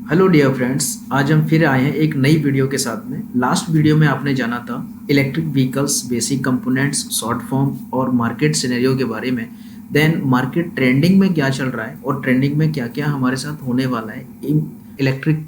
Hello dear friends, आज हम फिर आए हैं एक नई वीडियो के साथ में। लास्ट वीडियो में आपने जाना था electric vehicles, basic components, short form और मार्केट सिनेरियो के बारे में। देन मार्केट ट्रेंडिंग में क्या चल रहा है और ट्रेंडिंग में क्या क्या हमारे साथ होने वाला है इन इलेक्ट्रिक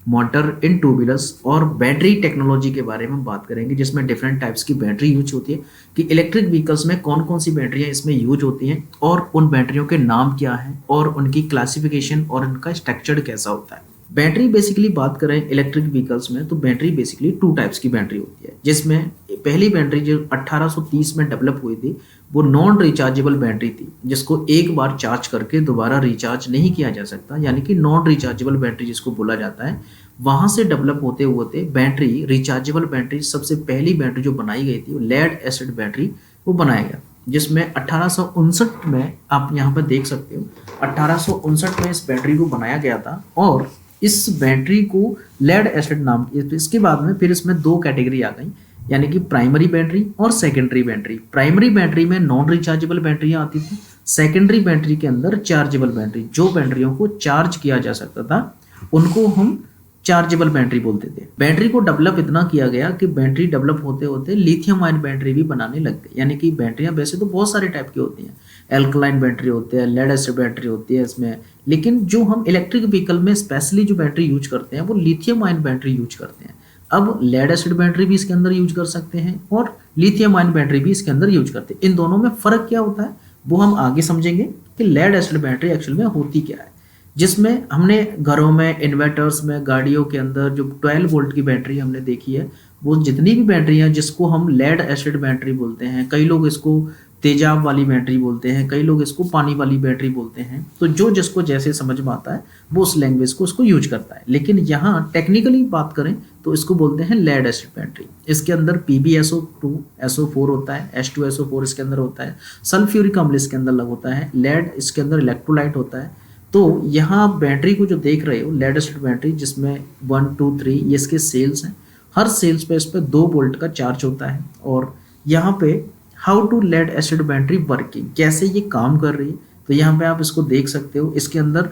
मोटर इन टू व्हीलर्स, और बैटरी टेक्नोलॉजी के बारे में हम बात करेंगे, जिसमें डिफरेंट टाइप्स की बैटरी यूज होती है कि इलेक्ट्रिक व्हीकल्स में कौन कौन सी बैटरियाँ इसमें यूज होती हैं और उन बैटरियों के नाम क्या हैं और उनकी क्लासिफिकेशन और उनका स्ट्रक्चर कैसा होता है। बैटरी बेसिकली बात करें इलेक्ट्रिक व्हीकल्स में तो बैटरी बेसिकली टू टाइप्स की बैटरी होती है, जिसमें पहली बैटरी जो 1830 में डेवलप हुई थी वो नॉन रिचार्जेबल बैटरी थी, जिसको एक बार चार्ज करके दोबारा रिचार्ज नहीं किया जा सकता, यानी कि नॉन रिचार्जेबल बैटरी जिसको बोला जाता है। वहां से डेवलप होते होते बैटरी रिचार्जेबल बैटरी, सबसे पहली बैटरी जो बनाई गई थी वो लेड एसिड बैटरी वो बनाया गया, जिसमें 1859 में आप यहाँ पर देख सकते हो 1859 में इस बैटरी को बनाया गया था। और इस बैटरी को लेड एसिड नाम की, इसके बाद में फिर इसमें दो कैटेगरी आ गई, यानी कि प्राइमरी बैटरी और सेकेंडरी बैटरी। प्राइमरी बैटरी में नॉन रिचार्जेबल बैटरियां आती थी, सेकेंडरी बैटरी के अंदर चार्जेबल बैटरी, जो बैटरियों को चार्ज किया जा सकता था उनको हम चार्जेबल बैटरी बोलते थे। बैटरी को डेवलप इतना किया गया कि बैटरी डेवलप होते होते लिथियम आयन बैटरी भी बनाने लग गए, यानी कि बैटरियां वैसे तो बहुत सारे टाइप की होती हैं, एल्कलाइन बैटरी होती है, लेड एसिड बैटरी होती है इसमें, लेकिन जो हम इलेक्ट्रिक व्हीकल में स्पेशली जो बैटरी यूज करते हैं वो लिथियम आयन बैटरी यूज करते हैं। अब लेड एसिड बैटरी भी इसके अंदर यूज कर सकते हैं और लिथियम आयन बैटरी भी इसके अंदर यूज करते हैं। इन दोनों में फर्क क्या होता है वो हम आगे समझेंगे कि लेड एसिड बैटरी एक्चुअल में होती क्या है, जिसमें हमने घरों में, इन्वर्टर्स में, गाड़ियों के अंदर जो 12 वोल्ट की बैटरी हमने देखी है, वो जितनी भी बैटरी हैं जिसको हम लेड एसिड बैटरी बोलते हैं, कई लोग इसको तेजाब वाली बैटरी बोलते हैं, कई लोग इसको पानी वाली बैटरी बोलते हैं, तो जो जिसको जैसे समझ में आता है वो उस लैंग्वेज को उसको यूज करता है। लेकिन यहाँ टेक्निकली बात करें तो इसको बोलते हैं लेड एसिड बैटरी। इसके अंदर PbSO2 SO4 होता है, H2SO4 इसके अंदर होता है, सल्फ्यूरिक अम्ल इसके अंदर लग होता है, लेड इसके अंदर इलेक्ट्रोलाइट होता है। तो यहाँ बैटरी को जो देख रहे हो लेड एसिड बैटरी, जिसमें 1 2 3 ये इसके सेल्स हैं, हर सेल्स पे इस पर 2 वोल्ट का चार्ज होता है। और यहाँ पे how to lead acid battery working, कैसे ये काम कर रही है, तो यहाँ पे आप इसको देख सकते हो। इसके अंदर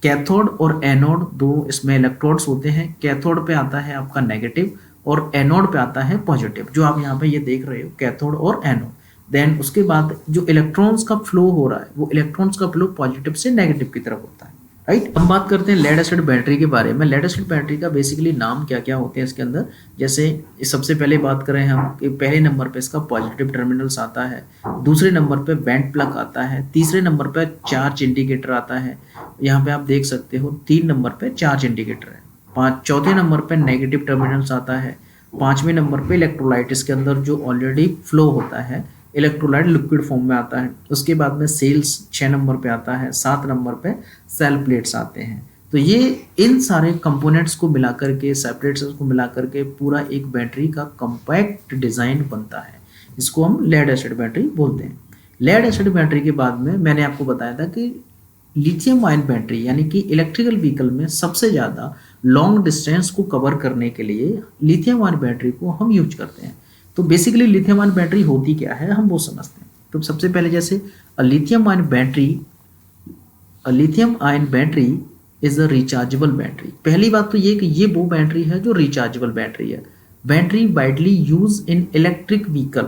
कैथोड और एनोड दो इसमें इलेक्ट्रोड्स होते हैं। कैथोड पे आता है आपका नेगेटिव और एनोड पे आता है पॉजिटिव, जो आप यहाँ पे ये देख रहे हो कैथोड और एनोड। देन उसके बाद जो इलेक्ट्रॉन्स का फ्लो हो रहा है वो इलेक्ट्रॉन्स का फ्लो पॉजिटिव से नेगेटिव की तरफ होता है, राइट। हम बात करते हैं लेड एसिड बैटरी के बारे में। लेड एसिड बैटरी का बेसिकली नाम क्या क्या होते हैं इसके अंदर, जैसे सबसे पहले बात करें हम कि पहले नंबर पे इसका पॉजिटिव टर्मिनल्स आता है, दूसरे नंबर पे बेंट प्लग आता है, तीसरे नंबर पे चार्ज इंडिकेटर आता है, यहाँ पे आप देख सकते हो 3 नंबर पे चार्ज इंडिकेटर है, चौथे नंबर पे नेगेटिव टर्मिनल्स आता है, 5वें नंबर पे इलेक्ट्रोलाइट इसके अंदर जो ऑलरेडी फ्लो होता है, इलेक्ट्रोलाइट लिक्विड फॉर्म में आता है। उसके बाद में सेल्स 6 नंबर पे आता है, 7 नंबर पे सेल प्लेट्स आते हैं। तो ये इन सारे कंपोनेंट्स को मिलाकर के, सेपरेट्स को मिलाकर के पूरा एक बैटरी का कॉम्पैक्ट डिजाइन बनता है, इसको हम लेड एसिड बैटरी बोलते हैं। लेड एसिड बैटरी के बाद में मैंने आपको बताया था कि लिथियम आयन बैटरी, यानी कि इलेक्ट्रिकल व्हीकल में सबसे ज़्यादा लॉन्ग डिस्टेंस को कवर करने के लिए लिथियम आयन बैटरी को हम यूज करते हैं। तो बेसिकली लिथियम आयन बैटरी होती क्या है हम वो समझते हैं। तो सबसे पहले जैसे lithium ion battery is a rechargeable battery. पहली बात तो ये कि ये वो बैटरी है जो रिचार्जेबल बैटरी है। Battery widely use in electric vehicle,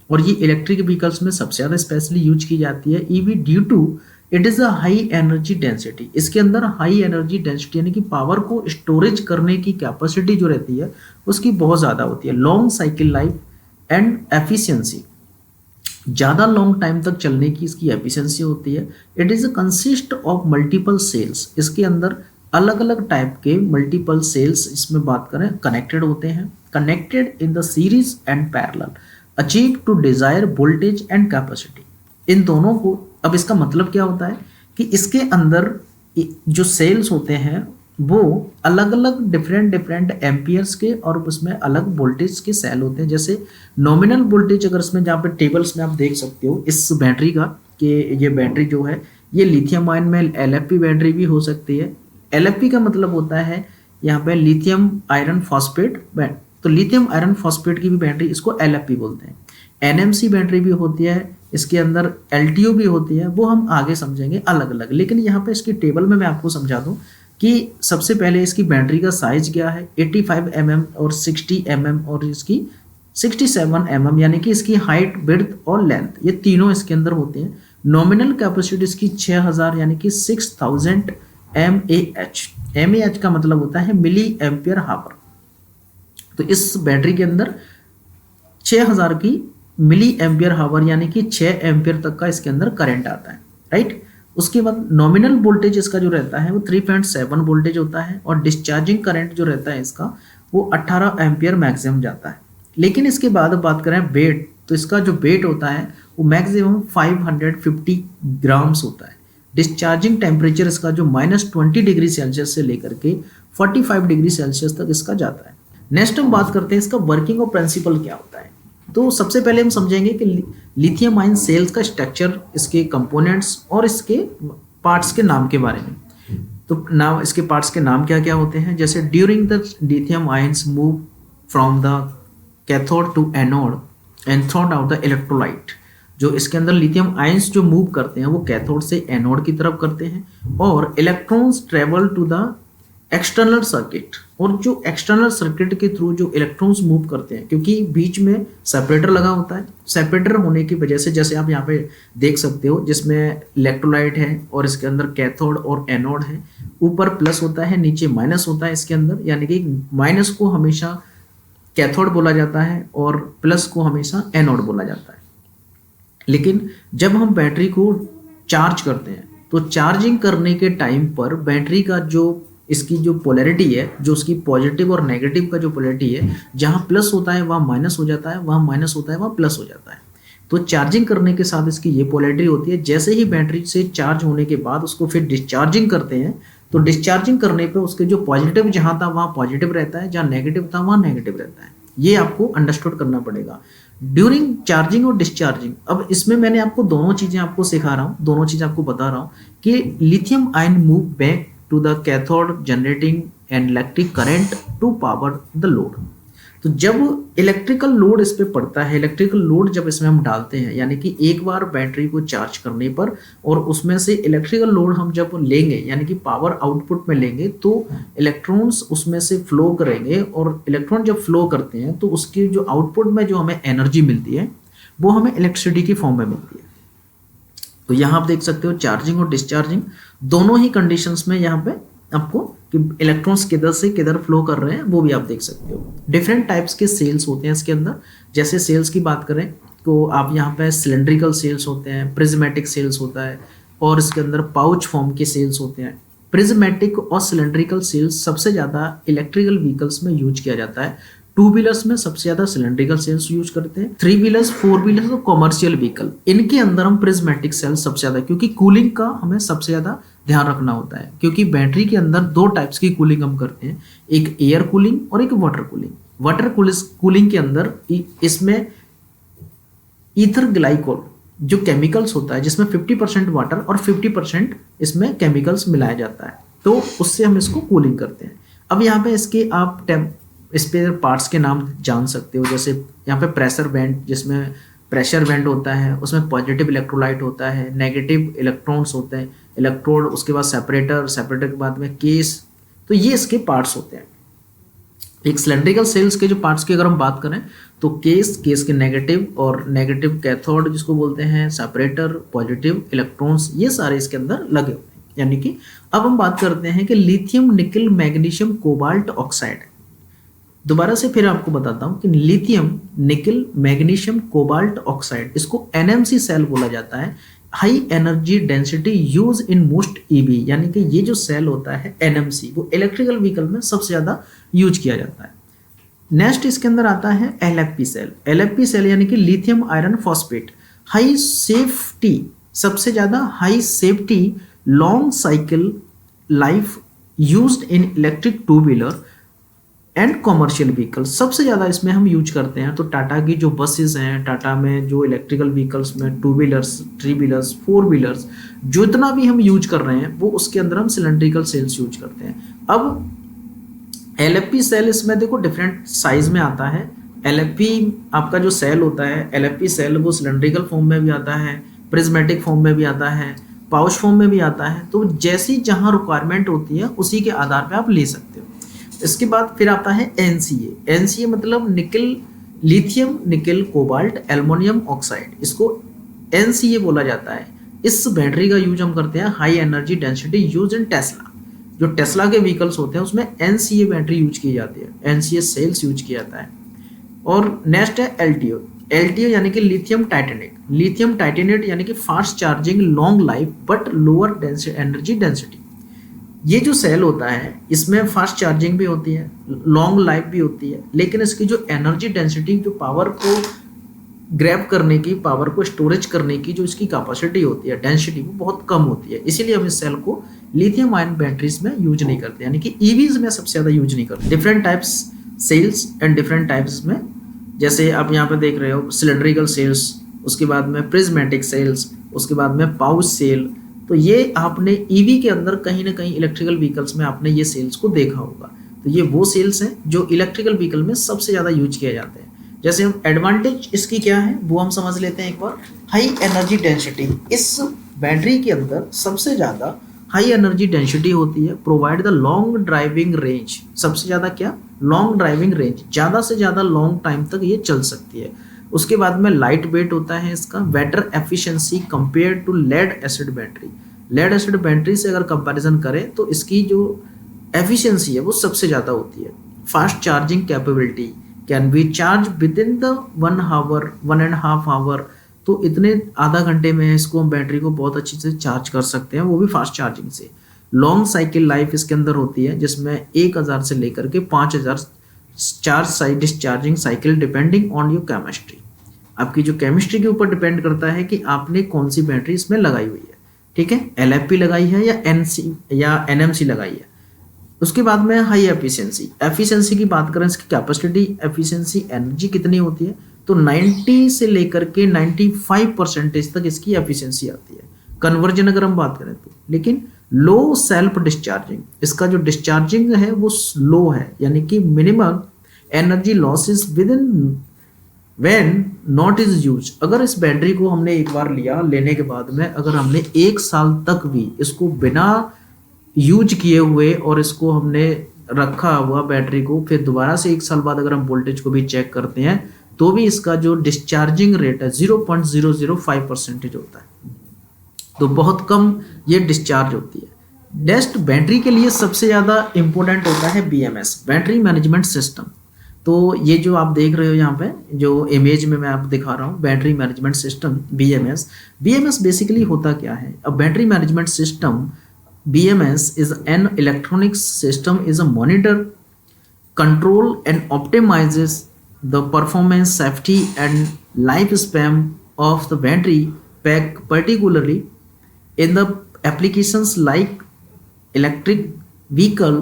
और ये इलेक्ट्रिक व्हीकल्स में सबसे ज़्यादा स्पेशली यूज की जाती है EV due to it is a high energy density. इसके अंदर हाई एनर्जी डेंसिटी यानी कि पावर को स्टोरेज करने की कैपेसिटी जो रहती है उसकी बहुत ज़्यादा होती है। Long cycle life and efficiency, ज़्यादा लॉन्ग टाइम तक चलने की इसकी एफिशिएंसी होती है। It is consist of multiple cells, इसके अंदर अलग अलग टाइप के मल्टीपल सेल्स इसमें बात करें कनेक्टेड होते हैं, connected in the series and parallel, achieve to desire voltage and capacity. इन दोनों को, अब इसका मतलब क्या होता है कि इसके अंदर जो सेल्स होते हैं वो अलग अलग डिफरेंट एम्पियर्स के और उसमें अलग वोल्टेज के सेल होते हैं। जैसे नॉमिनल वोल्टेज, अगर इसमें जहाँ पे टेबल्स में आप देख सकते हो इस बैटरी का कि ये बैटरी जो है ये लिथियम आयन में LFP बैटरी भी हो सकती है। LFP का मतलब होता है यहाँ पे लिथियम आयरन फॉस्फेट, तो लिथियम आयरन फॉस्फेट की भी बैटरी इसको LFP बोलते हैं। NMC बैटरी भी होती है, इसके अंदर LTO भी होती है, वो हम आगे समझेंगे अलग अलग। लेकिन यहाँ पे इसकी टेबल में मैं आपको समझा दूँ, कि सबसे पहले इसकी बैटरी का साइज क्या है, 85 mm और 60 mm और इसकी 67 mm, यानी कि इसकी हाइट, विड्थ और लेंथ, ये तीनों इसके अंदर होते हैं। नॉमिनल कैपेसिटी इसकी 6000 यानी कि 6000 mAh। mAh का मतलब होता है मिली एम्पियर हावर। तो इस बैटरी के अंदर 6000 की मिली एम्पियर हावर यानी कि 6 एम्पियर तक का इसके अंदर करंट आता है, राइट। उसके बाद नॉमिनल वोल्टेज इसका जो रहता है वो 3.7 वोल्टेज होता है और डिस्चार्जिंग करंट जो रहता है इसका वो 18 एम्पियर मैक्सिमम जाता है। लेकिन इसके बाद बात करें वेट, तो इसका जो वेट होता है वो मैक्सिमम 550 ग्राम्स होता है। डिस्चार्जिंग टेम्परेचर इसका जो -20 डिग्री सेल्सियस से लेकर के 45 डिग्री सेल्सियस तक इसका जाता है। नेक्स्ट हम बात करते हैं इसका वर्किंग और प्रिंसिपल क्या होता है। तो सबसे पहले हम समझेंगे कि लिथियम आयन सेल्स का स्ट्रक्चर, इसके कंपोनेंट्स और इसके पार्ट्स के नाम के बारे में। तो नाम, इसके पार्ट्स के नाम क्या क्या होते हैं, जैसे during the lithium ions move from the cathode to anode and throughout the electrolyte. जो इसके अंदर लिथियम आयंस जो मूव करते हैं वो कैथोड से एनोड की तरफ करते हैं, और electrons travel to the external circuit, और जो एक्सटर्नल सर्किट के थ्रू जो इलेक्ट्रॉन्स मूव करते हैं, क्योंकि बीच में सेपरेटर लगा होता है, सेपरेटर होने की वजह से जैसे आप यहाँ पे देख सकते हो जिसमें इलेक्ट्रोलाइट है और इसके अंदर कैथोड और एनोड है, ऊपर प्लस होता है नीचे माइनस होता है इसके अंदर, यानी कि माइनस को हमेशा कैथोड बोला जाता है और प्लस को हमेशा एनोड बोला जाता है। लेकिन जब हम बैटरी को चार्ज करते हैं तो चार्जिंग करने के टाइम पर बैटरी का जो इसकी जो पोलैरिटी है, जो उसकी पॉजिटिव और नेगेटिव का जो पोलैरिटी है, जहाँ प्लस होता है वहाँ माइनस हो जाता है, वहाँ माइनस होता है वहाँ प्लस हो जाता है। तो चार्जिंग करने के साथ इसकी ये पोलैरिटी होती है। जैसे ही बैटरी से चार्ज होने के बाद उसको फिर डिस्चार्जिंग करते हैं, तो डिस्चार्जिंग करने पे उसके जो पॉजिटिव जहाँ था वहाँ पॉजिटिव रहता है, जहाँ नेगेटिव था वहाँ नेगेटिव रहता है। ये आपको अंडरस्टूड करना पड़ेगा ड्यूरिंग चार्जिंग और डिस्चार्जिंग। अब इसमें मैंने आपको दोनों चीज़ें आपको सिखा रहा हूँ, दोनों चीज़ें आपको बता रहा हूँ कि lithium ion move back to the cathode generating an electric current to power the load। तो जब इलेक्ट्रिकल लोड इस पे पड़ता है, इलेक्ट्रिकल लोड जब इसमें हम डालते हैं, यानी कि एक बार बैटरी को चार्ज करने पर और उसमें से इलेक्ट्रिकल लोड हम जब लेंगे, यानी कि पावर आउटपुट में लेंगे, तो इलेक्ट्रॉन्स उसमें से फ्लो करेंगे, और इलेक्ट्रॉन जब फ्लो करते हैं तो उसकी जो आउटपुट में जो हमें एनर्जी मिलती है वो हमें इलेक्ट्रिसिटी की फॉर्म में मिलती है। तो यहाँ आप देख सकते हो चार्जिंग और डिस्चार्जिंग दोनों ही कंडीशंस में यहाँ पे आपको कि इलेक्ट्रॉन्स किधर से किधर फ्लो कर रहे हैं वो भी आप देख सकते हो। डिफरेंट टाइप्स के सेल्स होते हैं इसके अंदर। जैसे सेल्स की बात करें तो आप यहाँ पे सिलेंड्रिकल सेल्स होते हैं, प्रिज्मेटिक सेल्स होता है, और इसके अंदर पाउच फॉर्म के सेल्स होते हैं। प्रिज्मेटिक और सिलेंड्रिकल सेल्स सबसे ज़्यादा इलेक्ट्रिकल व्हीकल्स में यूज किया जाता है। 2 व्हीलर्स में सबसे ज़्यादा सिलेंड्रिकल सेल्स यूज करते हैं। 3 व्हीलर्स, 4 व्हीलर्स और कॉमर्शियल व्हीकल, इनके अंदर हम प्रिज्मेटिक सेल्स सबसे ज़्यादा, क्योंकि कूलिंग का हमें सबसे ज़्यादा ध्यान रखना होता है, क्योंकि बैटरी के अंदर 2 टाइप्स की कूलिंग हम करते हैं, एक एयर कूलिंग और एक वाटर कूलिंग। वाटर कूलिंग के अंदर इसमें ईथर ग्लाइकोल जो केमिकल्स होता है, जिसमें 50% वाटर और 50% इसमें केमिकल्स मिलाया जाता है, तो उससे हम इसको कूलिंग करते हैं। अब यहाँ पे इसके आप स्पेयर पार्ट्स के नाम जान सकते हो, जैसे यहाँ पे प्रेशर वेंट, जिसमें प्रेशर वेंट होता है, उसमें पॉजिटिव इलेक्ट्रोलाइट होता है, नेगेटिव इलेक्ट्रॉन्स होते हैं, इलेक्ट्रोड, उसके बाद सेपरेटर के बाद में केस। तो ये इसके पार्ट्स होते हैं। एक सिलेंड्रिकल सेल्स के जो पार्ट्स की अगर हम बात करें तो केस के नेगेटिव और नेगेटिव कैथोड जिसको बोलते हैं, सेपरेटर, पॉजिटिव इलेक्ट्रॉन्स, ये सारे इसके अंदर लगे होते हैं। यानी कि अब हम बात करते हैं कि लिथियम निकल मैग्नीशियम कोबाल्ट ऑक्साइड। दोबारा से फिर आपको बताता हूँ कि लिथियम निकल मैग्नीशियम कोबाल्ट ऑक्साइड, इसको NMC सेल बोला जाता है, high energy density use in most EV। यानी कि ये जो सेल होता है NMC, वो इलेक्ट्रिकल व्हीकल में सबसे ज़्यादा यूज किया जाता है। नेक्स्ट इसके अंदर आता है LFP सेल। LFP सेल यानी कि lithium iron phosphate, high safety, सबसे ज़्यादा high safety long cycle life used in electric 2 wheeler and commercial vehicle. सबसे ज़्यादा इसमें हम यूज करते हैं तो टाटा की जो बसेस हैं, टाटा में जो इलेक्ट्रिकल व्हीकल्स में 2 व्हीलर्स, 3 व्हीलर्स, 4 व्हीलर्स, जो इतना भी हम यूज कर रहे हैं वो उसके अंदर हम सिलेंड्रिकल सेल्स यूज करते हैं। अब LFP सेल इसमें देखो डिफरेंट साइज में आता है। LFP आपका जो सेल होता है, LFP सेल वो सिलेंड्रिकल फॉर्म में भी आता है, प्रिज्मेटिक फॉर्म में भी आता है, पाउच फॉर्म में भी आता है। तो जैसी जहाँ रिक्वायरमेंट होती है उसी के आधार पे आप ले सकते हो। इसके बाद फिर आता है एनसीए। एनसीए मतलब निकल, lithium nickel cobalt aluminium oxide, इसको एनसीए बोला जाता है। इस बैटरी का यूज हम करते हैं high energy density use in Tesla. जो टेस्ला के व्हीकल्स होते हैं उसमें एनसीए बैटरी यूज की जाती है, एनसीए सेल्स यूज किया जाता है। और नेक्स्ट है एलटीओ। एलटीओ यानी कि लिथियम टाइटेनेट। लिथियम टाइटेनेट यानी कि fast charging long life but lower energy density. ये जो सेल होता है इसमें फास्ट चार्जिंग भी होती है, लॉन्ग लाइफ भी होती है, लेकिन इसकी जो एनर्जी डेंसिटी, जो पावर को ग्रैब करने की, पावर को स्टोरेज करने की जो इसकी कैपेसिटी होती है, डेंसिटी, वो बहुत कम होती है। इसीलिए हम इस सेल को लिथियम आयन बैटरीज में यूज नहीं करते, यानी कि ईवीज में सबसे ज़्यादा यूज नहीं करते। Different types cells and different types में, जैसे आप यहाँ पे देख रहे हो सिलेंड्रिकल सेल्स, उसके बाद में प्रिज्मेटिक सेल्स, उसके बाद में पाउच सेल। तो ये आपने ईवी के अंदर कहीं ना कहीं इलेक्ट्रिकल व्हीकल्स में आपने ये सेल्स को देखा होगा। तो ये वो सेल्स हैं जो इलेक्ट्रिकल व्हीकल में सबसे ज़्यादा यूज किए जाते हैं। जैसे हम एडवांटेज इसकी क्या है वो हम समझ लेते हैं एक बार। हाई एनर्जी डेंसिटी, इस बैटरी के अंदर सबसे ज़्यादा हाई एनर्जी डेंसिटी होती है। Provide the long driving range, सबसे ज़्यादा क्या, लॉन्ग ड्राइविंग रेंज, ज़्यादा से ज़्यादा लॉन्ग टाइम तक ये चल सकती है। उसके बाद में लाइट वेट होता है इसका, better efficiency compare to lead acid battery. Lead acid battery से अगर कंपैरिजन करें तो इसकी जो एफिशिएंसी है वो सबसे ज़्यादा होती है। Fast charging capability, can be charge within the 1 hour 1.5 hour. तो इतने आधा घंटे में इसको हम बैटरी को बहुत अच्छी से चार्ज कर सकते हैं, वो भी फास्ट चार्जिंग से। लॉन्ग साइकिल लाइफ इसके अंदर होती है जिसमें 1000 से लेकर के 5000 charge discharging cycle depending on your chemistry. आपकी जो केमिस्ट्री के ऊपर डिपेंड करता है कि आपने कौन सी बैटरी इसमें लगाई हुई है। ठीक है, एलएफपी लगाई है या एनसी या एनएमसी लगाई है। उसके बाद में हाई एफिशिएंसी। एफिशिएंसी की बात करें, इसकी कैपेसिटी, एफिशिएंसी, एनर्जी कितनी होती है, तो 90 से लेकर के 95% तक इसकी एफिशिएंसी आती है, कन्वर्जन अगर हम बात करें तो। लेकिन लो सेल्फ डिस्चार्जिंग, इसका जो डिस्चार्जिंग है वो लो है, यानी कि minimum energy losses with in when not is use. अगर इस बैटरी को हमने एक बार लिया, लेने के बाद में अगर हमने 1 साल तक भी इसको बिना यूज किए हुए और इसको हमने रखा हुआ बैटरी को, फिर दोबारा से 1 साल बाद अगर हम वोल्टेज को भी चेक करते हैं तो भी इसका जो डिस्चार्जिंग रेट है 0.005% होता है। तो बहुत कम ये डिस्चार्ज होती है। नेक्स्ट, बैटरी के लिए सबसे ज़्यादा इंपॉर्टेंट होता है बीएमएस, बैटरी मैनेजमेंट सिस्टम। तो ये जो आप देख रहे हो यहाँ पे जो इमेज में मैं आपको दिखा रहा हूँ, battery management system BMS. BMS basically होता क्या है? A battery management system BMS is an electronic system, is a monitor, control and optimizes the performance, safety and lifespan of the battery pack, particularly in the applications like electric vehicle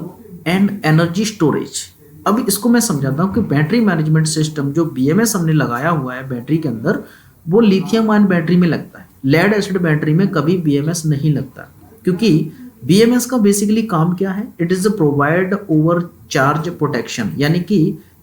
and energy storage. अब इसको मैं समझाता हूँ कि battery management system जो BMS हमने लगाया हुआ है बैटरी के अंदर, वो लिथियम आयन बैटरी में लगता है। लेड एसिड बैटरी में कभी BMS नहीं लगता, क्योंकि BMS का बेसिकली काम क्या है? It is provide over charge protection, यानी कि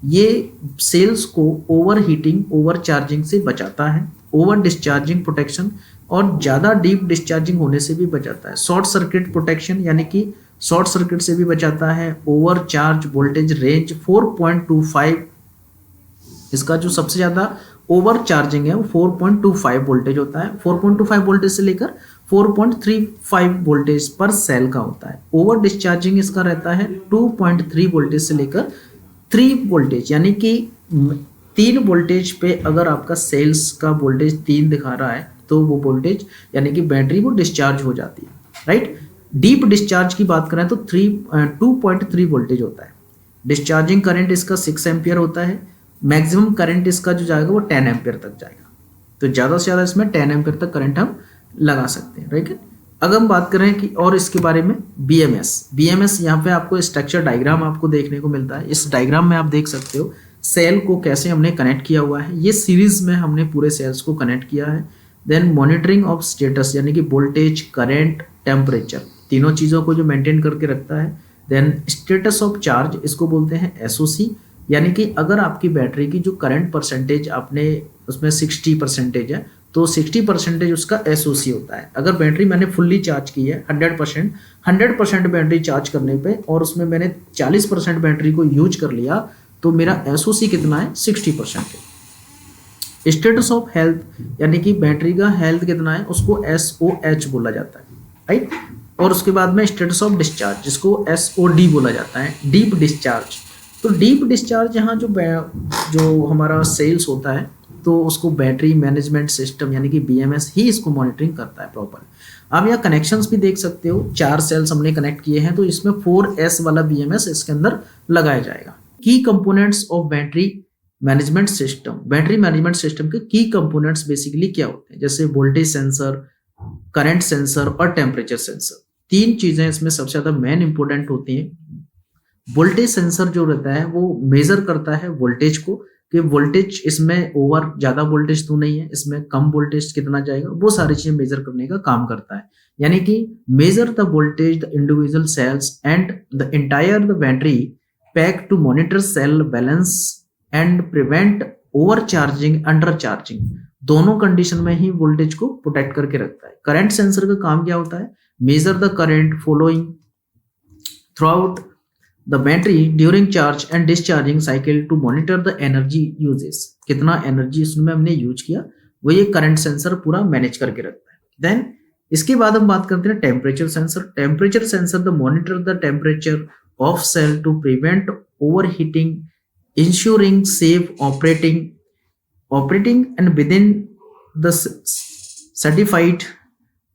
ये सेल्स को ओवर हीटिंग, ओवर चार्जिंग से बचाता है, ओवर डिस्चार्जिंग प्रोटेक्शन, और ज़्यादा डीप डिस्चार्जिंग होने से भी बचाता है। शॉर्ट सर्किट प्रोटेक्शन, यानी कि शॉर्ट सर्किट से भी बचाता है। ओवर चार्ज वोल्टेज रेंज 4.25, इसका जो सबसे ज़्यादा ओवर चार्जिंग है वो 4.25 वोल्टेज होता है। 4.25 वोल्टेज से लेकर 4.35 वोल्टेज पर सेल का होता है। ओवर डिस्चार्जिंग इसका रहता है 2.3 वोल्टेज से लेकर 3 वोल्टेज, यानी कि 3 वोल्टेज पे अगर आपका सेल्स का वोल्टेज 3 दिखा रहा है तो वो वोल्टेज यानी कि बैटरी वो डिस्चार्ज हो जाती है, राइट। डीप डिस्चार्ज की बात करें तो 2.3 वोल्टेज होता है। डिस्चार्जिंग करंट इसका 6 एम्पियर होता है। मैक्सिमम करंट इसका जो जाएगा वो 10 एम्पियर तक जाएगा। तो ज़्यादा से ज़्यादा इसमें 10 एम्पियर तक करंट हम लगा सकते हैं, राइट। अगर हम बात करें कि और इसके बारे में बीएमएस यहाँ पे आपको स्ट्रक्चर डायग्राम आपको देखने को मिलता है। इस डायग्राम में आप देख सकते हो सेल को कैसे हमने कनेक्ट किया हुआ है। ये सीरीज में हमने पूरे सेल्स को कनेक्ट किया है। देन मॉनिटरिंग ऑफ स्टेटस, यानी कि वोल्टेज, करंट, टेम्परेचर, तीनों चीज़ों को जो मेंटेन करके रखता है। देन स्टेटस ऑफ चार्ज, इसको बोलते हैं एसओसी, यानी कि अगर आपकी बैटरी की जो करंट परसेंटेज आपने उसमें 60% है तो 60% उसका एसओसी होता है। अगर बैटरी मैंने फुल्ली चार्ज की है 100% बैटरी चार्ज करने पे और उसमें मैंने 40% बैटरी को यूज कर लिया तो मेरा एसओसी कितना है 60% है। स्टेटस ऑफ हेल्थ यानी कि बैटरी का हेल्थ कितना है उसको SOH बोला जाता है, राइट। और उसके बाद में स्टेटस ऑफ डिस्चार्ज जिसको SOD बोला जाता है, डीप डिस्चार्ज। तो डीप डिस्चार्ज यहाँ जो हमारा सेल्स होता है तो उसको बैटरी मैनेजमेंट सिस्टम यानी कि BMS ही इसको मॉनिटरिंग करता है प्रॉपर। आप यहाँ कनेक्शंस भी देख सकते हो, 4 सेल्स हमने कनेक्ट किए हैं तो इसमें 4S वाला BMS इसके अंदर लगाया जाएगा। की components of battery management system, battery management system के की कंपोनेंट्स बेसिकली क्या होते हैं, जैसे वोल्टेज सेंसर, करंट सेंसर और टेम्परेचर सेंसर। 3 चीजें इसमें सबसे ज्यादा मेन इंपॉर्टेंट होती हैं। वोल्टेज सेंसर जो रहता है वो मेजर करता है वोल्टेज को कि वोल्टेज इसमें ओवर ज्यादा वोल्टेज तो नहीं है, इसमें कम वोल्टेज कितना जाएगा, वो सारी चीजें मेजर करने का काम करता है। यानी कि measure the voltage the individual cells and the entire the battery pack to monitor cell balance and prevent overcharging undercharging. दोनों कंडीशन में ही वोल्टेज को प्रोटेक्ट करके रखता है। करंट सेंसर का काम क्या होता है, measure the current flowing throughout the battery during charge and discharging cycle to monitor the energy uses। कितना एनर्जी इसमें हमने यूज किया वो ये करंट सेंसर पूरा मैनेज करके रखता है। देन इसके बाद हम बात करते हैं temperature sensor. Temperature sensor the monitor the temperature of cell to prevent overheating ensuring safe operating and within the certified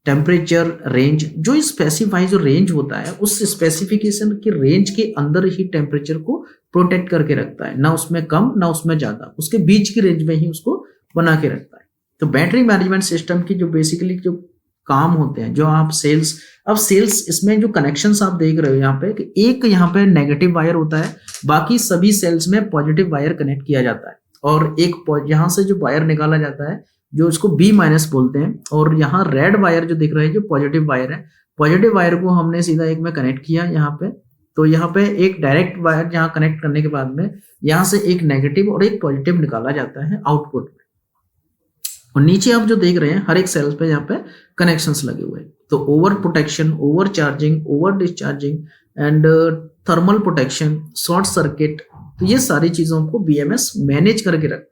temperature range. जो स्पेसिफाई जो रेंज होता है उस स्पेसिफिकेशन की रेंज के अंदर ही टेम्परेचर को प्रोटेक्ट करके रखता है, ना उसमें कम ना उसमें ज्यादा, उसके बीच की रेंज में ही उसको बना के रखता है। तो बैटरी मैनेजमेंट सिस्टम की जो बेसिकली जो काम होते हैं, जो आप सेल्स, अब सेल्स इसमें जो कनेक्शंस आप देख रहे हो यहाँ पे कि एक यहाँ पे नेगेटिव वायर होता है, बाकी सभी सेल्स में पॉजिटिव वायर कनेक्ट किया जाता है और एक यहाँ से जो वायर निकाला जाता है जो इसको B- बोलते हैं, और यहाँ रेड वायर जो दिख रहा है जो पॉजिटिव वायर है, पॉजिटिव वायर को हमने सीधा एक में कनेक्ट किया यहाँ पे। तो यहाँ पे एक डायरेक्ट वायर यहाँ कनेक्ट करने के बाद में यहाँ से एक नेगेटिव और एक पॉजिटिव निकाला जाता है आउटपुट में। और नीचे आप जो देख रहे हैं हर एक सेल्स पे यहाँ पे कनेक्शंस लगे हुए हैं। तो over protection, over charging, over discharging and thermal protection, short circuit, तो ये सारी चीजों को BMS मैनेज करके रखता है।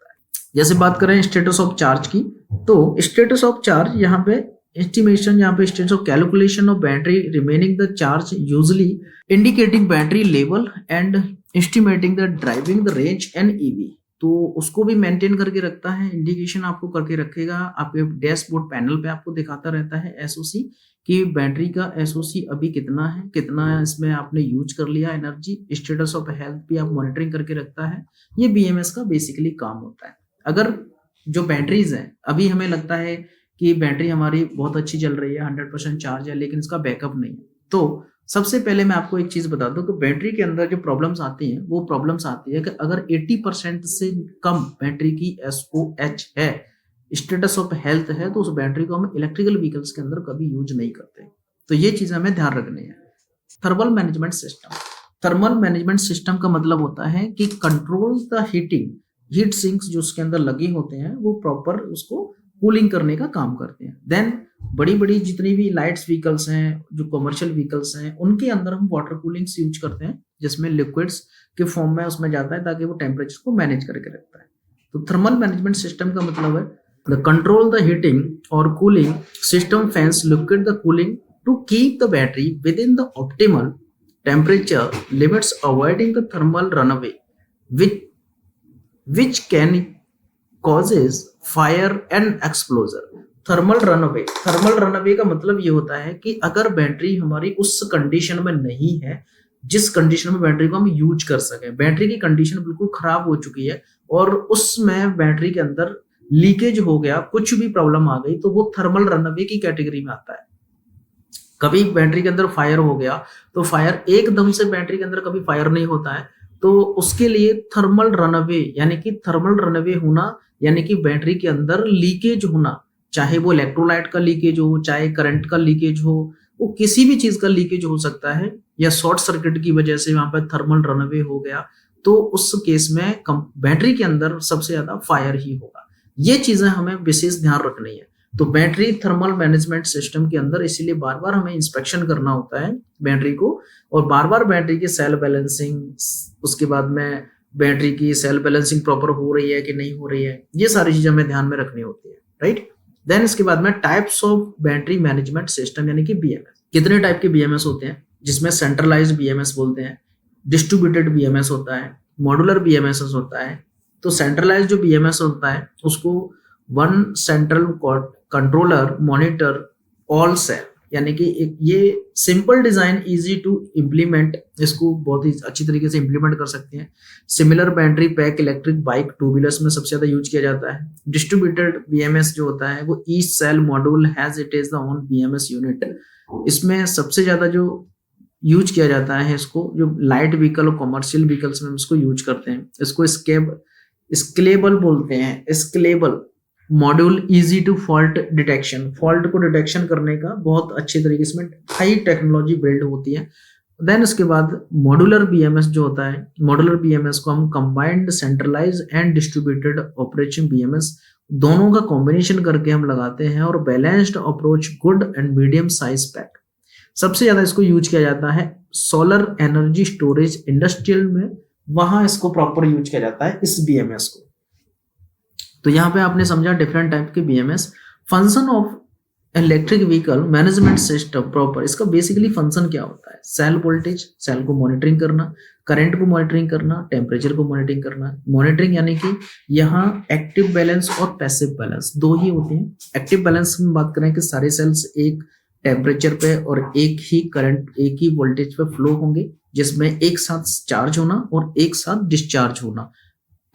जैसे बात करें स्टेटस ऑफ चार्ज की, तो स्टेटस ऑफ चार्ज यहाँ पे एस्टिमेशन, यहाँ पे status of calculation of battery remaining the charge usually indicating battery level and estimating the driving the range and EV। तो उसको भी मेंटेन करके रखता है, इंडिकेशन आपको करके रखेगा, आपके डैशबोर्ड पैनल पे आपको दिखाता रहता है SOC कि बैटरी का SOC अभी कितना है, कितना इसमें आपने यूज कर लिया एनर्जी। स्टेटस ऑफ हेल्थ भी आप मॉनिटरिंग करके रखता है। ये BMS का बेसिकली काम होता है। अगर जो बैटरीज हैं, अभी हमें लगता है कि बैटरी हमारी बहुत अच्छी चल रही है, 100% चार्ज है, लेकिन इसका बैकअप नहीं है, तो सबसे पहले मैं आपको एक चीज बता दूं कि बैटरी के अंदर जो प्रॉब्लम्स आती हैं वो प्रॉब्लम्स आती है कि अगर 80% से कम बैटरी की SOH है, स्टेटस ऑफ हेल्थ है, तो उस बैटरी को हम इलेक्ट्रिकल व्हीकल्स के अंदर कभी यूज नहीं करते। तो ये चीज हमें ध्यान रखनी है। Thermal management system, thermal management system का मतलब होता है कि control the heating, heat sinks जो उसके अंदर लगे होते हैं वो प्रॉपर उसको कूलिंग करने का काम करते हैं। देन बड़ी बड़ी जितनी भी लाइट्स व्हीकल्स हैं, जो कमर्शियल व्हीकल्स हैं, उनके अंदर हम वाटर कूलिंग यूज करते हैं, जिसमें लिक्विड्स के फॉर्म में उसमें जाता है ताकि वो टेम्परेचर को मैनेज करके रखता है। तो थर्मल मैनेजमेंट सिस्टम का मतलब है द कंट्रोल द हीटिंग और cooling system fans liquid the cooling to keep the battery within the optimal temperature limits avoiding the thermal runaway which can causes fire and explosion। Thermal runaway का मतलब ये होता है कि अगर battery हमारी उस कंडीशन में नहीं है जिस कंडीशन में बैटरी को हम यूज कर सके, बैटरी की कंडीशन बिल्कुल खराब हो चुकी है और उसमें बैटरी के अंदर लीकेज हो गया, कुछ भी प्रॉब्लम आ गई, तो वो थर्मल रनअवे की कैटेगरी में आता है। कभी बैटरी के अंदर फायर हो गया तो फायर एकदम से बैटरी के अंदर कभी फायर नहीं होता है, तो उसके लिए थर्मल रनअवे यानी कि थर्मल रनअवे होना यानी कि बैटरी के अंदर लीकेज होना, चाहे वो इलेक्ट्रोलाइट का लीकेज हो, चाहे करंट का लीकेज हो, वो किसी भी चीज का लीकेज हो सकता है, या शॉर्ट सर्किट की वजह से वहां पर थर्मल रनअवे हो गया, तो उस केस में बैटरी के अंदर सबसे ज्यादा फायर ही होगा। ये चीजें हमें विशेष ध्यान रखनी है। तो बैटरी थर्मल मैनेजमेंट सिस्टम के अंदर इसीलिए बार बार हमें इंस्पेक्शन करना होता है बैटरी को, और बार बार बैटरी की सेल बैलेंसिंग, उसके बाद में बैटरी की सेल बैलेंसिंग प्रॉपर हो रही है कि नहीं हो रही है, ये सारी चीजें हमें ध्यान में रखनी होती है, राइट। देन इसके बाद में types of battery management system यानी कि बीएमएस। कितने टाइप के बीएमएस होते हैं, जिसमें सेंट्रलाइज्ड बीएमएस बोलते हैं, डिस्ट्रीब्यूटेड बीएमएस होता है, मॉड्यूलर बीएमएस होता है। तो सेंट्रलाइज्ड जो बीएमएस होता है उसको one central controller monitor all cell, यानी कि ये simple design easy to implement, इसको बहुत ही अच्छी तरीके से इम्प्लीमेंट कर सकते हैं। Similar battery pack electric bike two wheelers में सबसे ज्यादा यूज किया जाता है। डिस्ट्रीब्यूटेड बीएमएस जो होता है वो each cell module has it is the own BMS unit. इसमें सबसे ज्यादा जो यूज किया जाता है इसको, जो लाइट व्हीकल और कमर्शियल व्हीकल्स में इसको यूज करते हैं। इसको स्केलेबल बोलते हैं, scalable module, easy to fault detection, fault को डिटेक्शन करने का बहुत अच्छे तरीके से हाई टेक्नोलॉजी बिल्ड होती है। देन इसके बाद मॉड्यूलर बीएमएस जो होता है, मॉड्यूलर बीएमएस को हम combined centralize and distributed operation BMS दोनों का कॉम्बिनेशन करके हम लगाते हैं, और balanced approach good and medium size pack. सबसे ज्यादा इसको यूज किया जाता है सोलर एनर्जी स्टोरेज इंडस्ट्रियल में, वहां इसको प्रॉपर यूज किया जाता है इस बीएमएस को। तो यहाँ पे आपने समझा डिफरेंट टाइप के BMS. Function of electric vehicle management system proper, इसका बेसिकली फंक्शन क्या होता है, सेल वोल्टेज, सेल को मॉनिटरिंग करना, करंट को मॉनिटरिंग करना, टेम्परेचर को मॉनिटरिंग करना। मॉनिटरिंग यानी कि यहाँ एक्टिव बैलेंस और पैसिव बैलेंस दो ही होते हैं। एक्टिव बैलेंस में बात करें कि सारे सेल्स एक टेम्परेचर पे और एक ही करंट, एक ही वोल्टेज पे फ्लो होंगे, जिसमें एक साथ चार्ज होना और एक साथ डिस्चार्ज होना।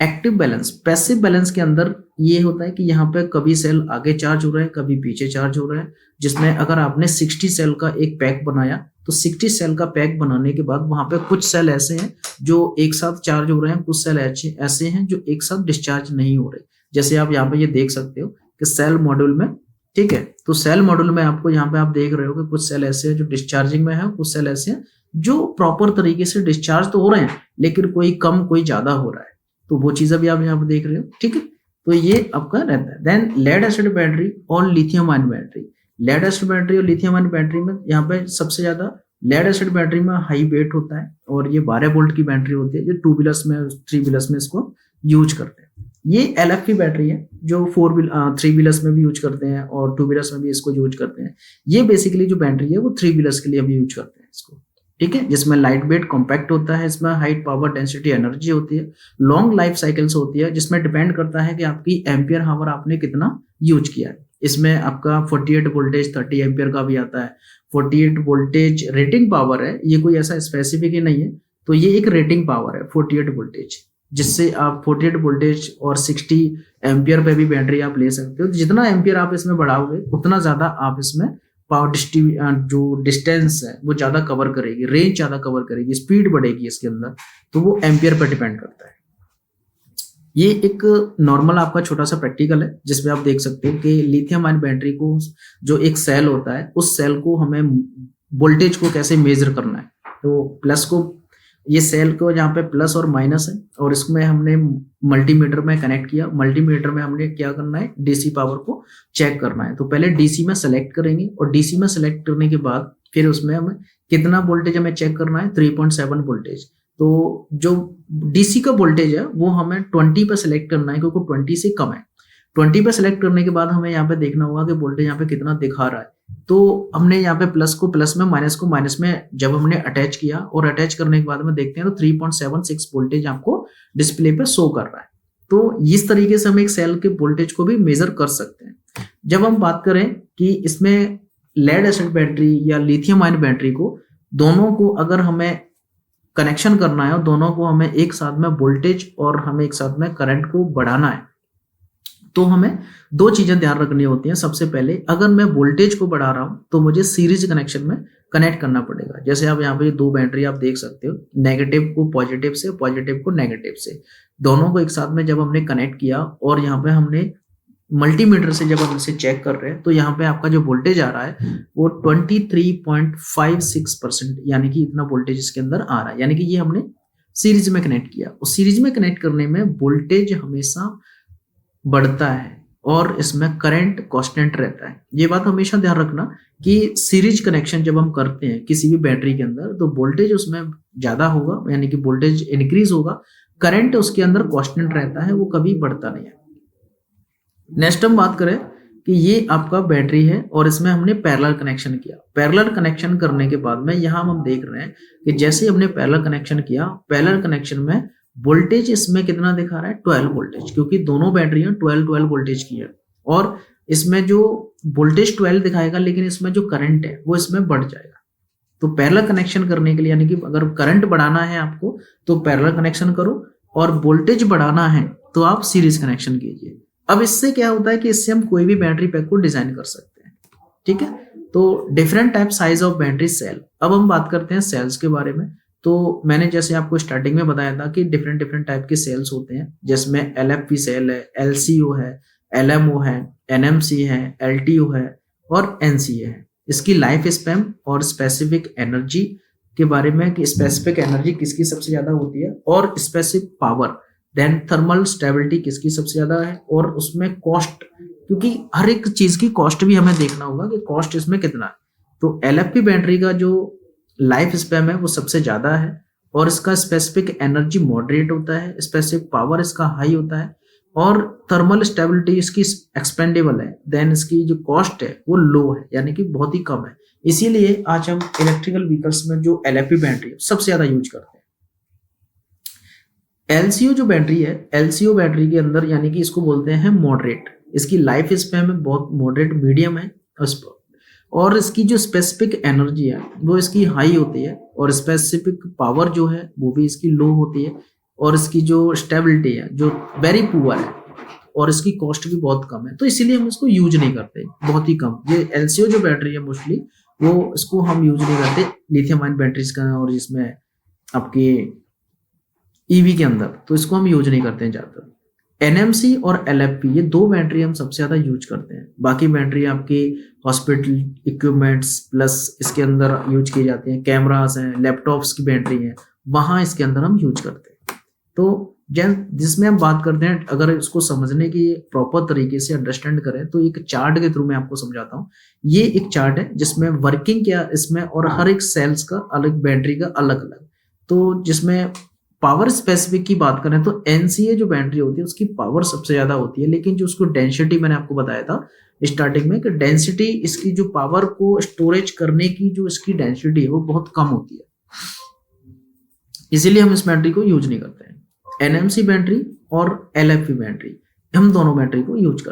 एक्टिव बैलेंस, पैसिव बैलेंस के अंदर ये होता है कि यहाँ पे कभी सेल आगे चार्ज हो रहा है, कभी पीछे चार्ज हो रहा है, जिसमें अगर आपने 60 सेल का एक पैक बनाया तो 60 सेल का पैक बनाने के बाद वहां पे कुछ सेल ऐसे हैं जो एक साथ चार्ज हो रहे हैं, कुछ सेल ऐसे हैं जो एक साथ डिस्चार्ज नहीं हो रहे। जैसे आप यहाँ पे ये देख सकते हो कि सेल मॉड्यूल में, ठीक है, तो सेल मॉड्यूल में आपको यहाँ पे आप देख रहे हो कि कुछ सेल ऐसे हैं जो डिस्चार्जिंग में है, कुछ सेल ऐसे हैं जो प्रॉपर तरीके से डिस्चार्ज तो हो रहे हैं लेकिन कोई कम कोई ज्यादा हो रहा है। तो वो चीजें भी आप यहाँ पे देख रहे हो, ठीक है। तो ये आपका रहता है। देन लेड एसिड बैटरी और lithium ion battery. Lead acid battery और लिथियम आयन बैटरी में यहाँ पे सबसे ज्यादा लेड एसिड बैटरी में हाई वेट होता है, और ये 12 वोल्ट की बैटरी होती है, जो 2 व्हीलर्स में 3 व्हीलर्स में इसको यूज करते हैं। ये एलएफपी बैटरी है जो 3 व्हीलर्स में भी यूज करते हैं और 2 व्हीलर्स में भी इसको यूज करते हैं। ये बेसिकली जो बैटरी है वो 3 व्हीलर्स के लिए भी यूज करते हैं इसको, ठीक है, जिसमें लाइट वेट कॉम्पैक्ट होता है, इसमें हाई पावर डेंसिटी एनर्जी होती है, लॉन्ग लाइफ साइकिल्स होती है, जिसमें डिपेंड करता है कि आपकी एम्पियर हावर आपने कितना यूज किया है। इसमें आपका 48 वोल्टेज 30 एम्पियर का भी आता है। 48 वोल्टेज रेटिंग पावर है, ये कोई ऐसा स्पेसिफिक ही नहीं है, तो ये एक रेटिंग पावर है 48 वोल्टेज, जिससे आप 48 वोल्टेज और 60 एम्पियर पे भी बैटरी आप ले सकते हो। जितना एम्पियर आप इसमें बढ़ाओगे उतना ज्यादा आप इसमें पावर जो डिस्टेंस है वो ज्यादा कवर करेगी, रेंज ज्यादा कवर करेगी, स्पीड बढ़ेगी इसके अंदर, तो वो एम्पियर पर डिपेंड करता है। ये एक नॉर्मल आपका छोटा सा प्रैक्टिकल है जिसमें आप देख सकते हो कि लिथियम आयन बैटरी को, जो एक सेल होता है, उस सेल को हमें वोल्टेज को कैसे मेजर करना है। तो प्लस को, ये सेल को यहाँ पे प्लस और माइनस है, और इसमें हमने मल्टीमीटर में कनेक्ट किया। मल्टीमीटर में हमने क्या करना है, डीसी पावर को चेक करना है। तो पहले डीसी में सेलेक्ट करेंगे, और डीसी में सेलेक्ट करने के बाद फिर उसमें हमें कितना वोल्टेज हमें चेक करना है, 3.7 वोल्टेज। तो जो डीसी का वोल्टेज है वो हमें 20 पे सेलेक्ट करना है, क्योंकि 20 से कम है। 20 पे सेलेक्ट करने के बाद हमें यहाँ पे देखना होगा कि वोल्टेज यहाँ पे कितना दिखा रहा है। तो हमने यहाँ पे प्लस को प्लस में, माइनस को माइनस में जब हमने अटैच किया, और अटैच करने के बाद में देखते हैं तो 3.76 वोल्टेज आपको डिस्प्ले पे शो कर रहा है। तो इस तरीके से हम एक सेल के वोल्टेज को भी मेजर कर सकते हैं। जब हम बात करें कि इसमें लेड एसिड बैटरी या लिथियम आयन बैटरी को, दोनों को अगर हमें कनेक्शन करना है और दोनों को हमें एक साथ में वोल्टेज और हमें एक साथ में करंट को बढ़ाना है, तो हमें दो चीजें ध्यान रखनी होती हैं। सबसे पहले, अगर मैं वोल्टेज को बढ़ा रहा हूं तो मुझे सीरीज कनेक्शन में कनेक्ट करना पड़ेगा। जैसे आप यहाँ पे 2 बैटरी आप देख सकते हो, नेगेटिव को पॉजिटिव से, पॉजिटिव को नेगेटिव से, दोनों को एक साथ में जब हमने कनेक्ट किया और यहाँ पे हमने मल्टीमीटर से जब हम इसे चेक कर रहे हैं, तो यहाँ पे आपका जो वोल्टेज आ रहा है वो 23.56%, यानी कि इतना वोल्टेज इसके अंदर आ रहा है, यानी कि ये हमने सीरीज में कनेक्ट किया। और सीरीज में कनेक्ट करने में वोल्टेज हमेशा बढ़ता है और इसमें करंट कांस्टेंट रहता है। ये बात हमेशा ध्यान रखना कि सीरीज कनेक्शन जब हम करते हैं किसी भी बैटरी के अंदर तो वोल्टेज उसमें ज़्यादा होगा, यानी कि वोल्टेज इंक्रीज होगा, करंट उसके अंदर कांस्टेंट रहता है, वो कभी बढ़ता नहीं है। नेक्स्ट हम बात करें कि ये आपका बैटरी है और इसमें हमने पैरेलल कनेक्शन किया। पैरेलल कनेक्शन करने के बाद में यहाँ हम देख रहे हैं कि जैसे ही हमने पैरेलल कनेक्शन किया, पैरेलल कनेक्शन में वोल्टेज इसमें कितना दिखा रहा है, 12 वोल्टेज, क्योंकि दोनों बैटरियां 12 वोल्टेज की है और इसमें जो वोल्टेज 12 दिखाएगा, लेकिन इसमें जो करंट है वो इसमें बढ़ जाएगा। तो पैरेलल कनेक्शन करने के लिए, यानी कि अगर करंट बढ़ाना है आपको तो पैरेलल कनेक्शन करो, और वोल्टेज बढ़ाना है तो आप सीरीज कनेक्शन कीजिए। अब इससे क्या होता है कि इससे हम कोई भी बैटरी पैक को डिजाइन कर सकते हैं, ठीक है। तो different type size of battery cell. अब हम बात करते हैं सेल्स के बारे में। तो मैंने जैसे आपको स्टार्टिंग में बताया था कि डिफरेंट डिफरेंट टाइप के सेल्स होते हैं, जिसमें LFP सेल है, LCO है, LMO है, NMC है, LTO है और NCA है। इसकी लाइफ स्पैन और स्पेसिफिक एनर्जी के बारे में कि स्पेसिफिक एनर्जी किसकी सबसे ज्यादा होती है और specific power, then thermal stability किसकी सबसे ज्यादा है, और उसमें कॉस्ट, क्योंकि हर एक चीज की कॉस्ट भी हमें देखना होगा कि कॉस्ट इसमें कितना है। तो LFP बैटरी का जो लाइफ स्पैन है वो सबसे ज्यादा है और इसका स्पेसिफिक एनर्जी मॉडरेट होता है, स्पेसिफिक पावर इसका हाई होता है और थर्मल स्टेबिलिटी इसकी एक्सपेंडेबल है। देन इसकी जो कॉस्ट है वो लो है, यानी कि बहुत ही कम है। इसीलिए आज हम इलेक्ट्रिकल व्हीकल्स में जो LFP बैटरी है सबसे ज्यादा यूज करते हैं। LCO जो बैटरी है, LCO बैटरी के अंदर यानी कि इसको बोलते हैं मॉडरेट, इसकी लाइफ स्पैन में बहुत मॉडरेट मीडियम है और इसकी जो स्पेसिफिक एनर्जी है वो इसकी हाई होती है और स्पेसिफिक पावर जो है वो भी इसकी लो होती है और इसकी जो स्टेबिलिटी है जो वेरी पुअर है और इसकी कॉस्ट भी बहुत कम है। तो इसीलिए हम इसको यूज नहीं करते, बहुत ही कम। ये LCO जो बैटरी है मोस्टली वो इसको हम यूज नहीं करते लिथियम आयन बैटरीज का और इसमें आपके EV के अंदर, तो इसको हम यूज नहीं करते हैं ज्यादातर। NMC और LFP ये दो बैटरी हम सबसे ज्यादा यूज करते हैं। बाकी बैटरी आपकी हॉस्पिटल इक्विपमेंट्स प्लस इसके अंदर यूज की जाती हैं, कैमरास हैं, लैपटॉप्स की बैटरी है, वहां इसके अंदर हम यूज करते हैं। तो जिसमें हम बात करते हैं, अगर इसको समझने की प्रॉपर तरीके से अंडरस्टैंड करें तो एक चार्ट के थ्रू मैं आपको समझाता हूँ। ये एक चार्ट है जिसमें वर्किंग क्या इसमें और हर एक सेल्स का अलग, बैटरी का अलग अलग। तो जिसमें पावर स्पेसिफिक की बात करें तो NCA जो बैटरी होती है उसकी पावर सबसे ज्यादा होती है, लेकिन जो उसको डेंसिटी मैंने आपको बताया था स्टार्टिंग में कि डेंसिटी, इसकी जो पावर को स्टोरेज करने की जो इसकी डेंसिटी है वो बहुत कम होती है, इसीलिए हम इस बैटरी को यूज नहीं करते हैं। NMC बैटरी और LFP बैटरी, हम दोनों बैटरी को यूज करते हैं।